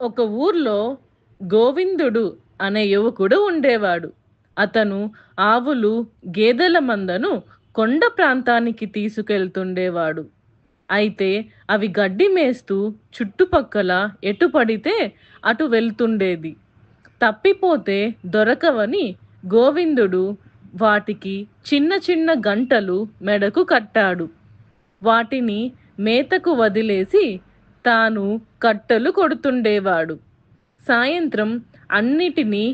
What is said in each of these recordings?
ఒక ఊర్లో గోవిందుడు అనే యువకుడు ఉండేవాడు. అతను ఆవులు, గేదెల మందను కొండ ప్రాంతానికి తీసుకెళ్తుండేవాడు. అయితే అవి గడ్డి మేస్తూ చుట్టుపక్కల ఎటు పడితే అటు వెళ్తుండేది. తప్పిపోతే దొరకవని గోవిందుడు వాటికి చిన్న చిన్న గంటలు మెడకు కట్టాడు. వాటిని మేతకు వదిలేసి తాను కట్టెలు కొడుతుండేవాడు. సాయంత్రం అన్నిటినీ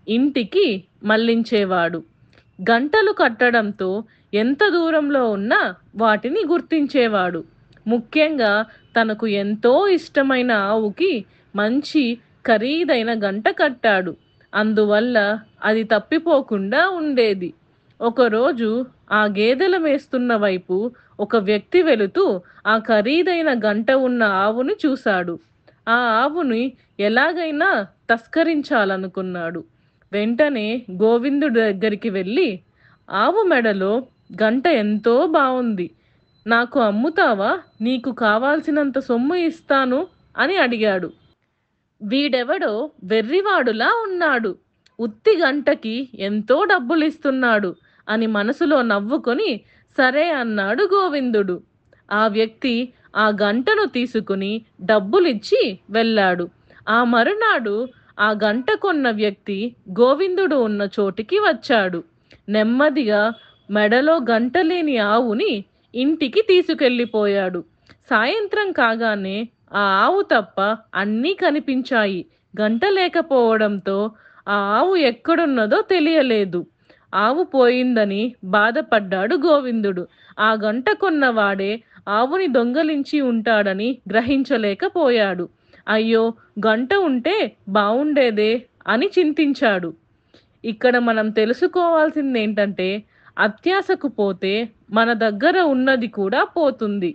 ఇంటికి మళ్ళించేవాడు. గంటలు కట్టడంతో ఎంత దూరంలో ఉన్నా వాటిని గుర్తించేవాడు. ముఖ్యంగా తనకు ఎంతో ఇష్టమైన ఆవుకి మంచి ఖరీదైన గంట కట్టాడు. అందువల్ల అది తప్పిపోకుండా ఉండేది. ఒకరోజు ఆ గేదెల మేస్తున్న వైపు ఒక వ్యక్తి వెళుతూ ఆ ఖరీదైన గంట ఉన్న ఆవుని చూశాడు. ఆ ఆవుని ఎలాగైనా తస్కరించాలనుకున్నాడు. వెంటనే గోవిందుడి దగ్గరికి వెళ్ళి, ఆవు మెడలో గంట ఎంతో బావుంది. నాకు అమ్ముతావా? నీకు కావాల్సినంత సొమ్ము ఇస్తాను అని అడిగాడు. వీడెవడో వెర్రివాడులా ఉన్నాడు. ఉత్తి గంటకి ఎంతో డబ్బులిస్తున్నాడు అని మనసులో నవ్వుకొని సరే అన్నాడు గోవిందుడు. ఆ వ్యక్తి ఆ గంటను తీసుకుని డబ్బులిచ్చి వెళ్ళాడు. ఆ మరునాడు ఆ గంట కొన్న వ్యక్తి గోవిందుడు ఉన్న చోటికి వచ్చాడు. నెమ్మదిగా మెడలో గంట లేని ఆవుని ఇంటికి తీసుకెళ్ళిపోయాడు. సాయంత్రం కాగానే ఆ ఆవు తప్ప అన్నీ కనిపించాయి. గంట లేకపోవడంతో ఆ ఆవు ఎక్కడున్నదో తెలియలేదు. ఆవు పోయిందని బాధపడ్డాడు గోవిందుడు. ఆ గంట కొన్నవాడే ఆవుని దొంగలించి ఉంటాడని గ్రహించలేకపోయాడు. అయ్యో! గంట ఉంటే బావుండేదే అని చింతించాడు. ఇక్కడ మనం తెలుసుకోవాల్సిందేంటంటే, అత్యాశకు పోతే మన దగ్గర ఉన్నది కూడా పోతుంది.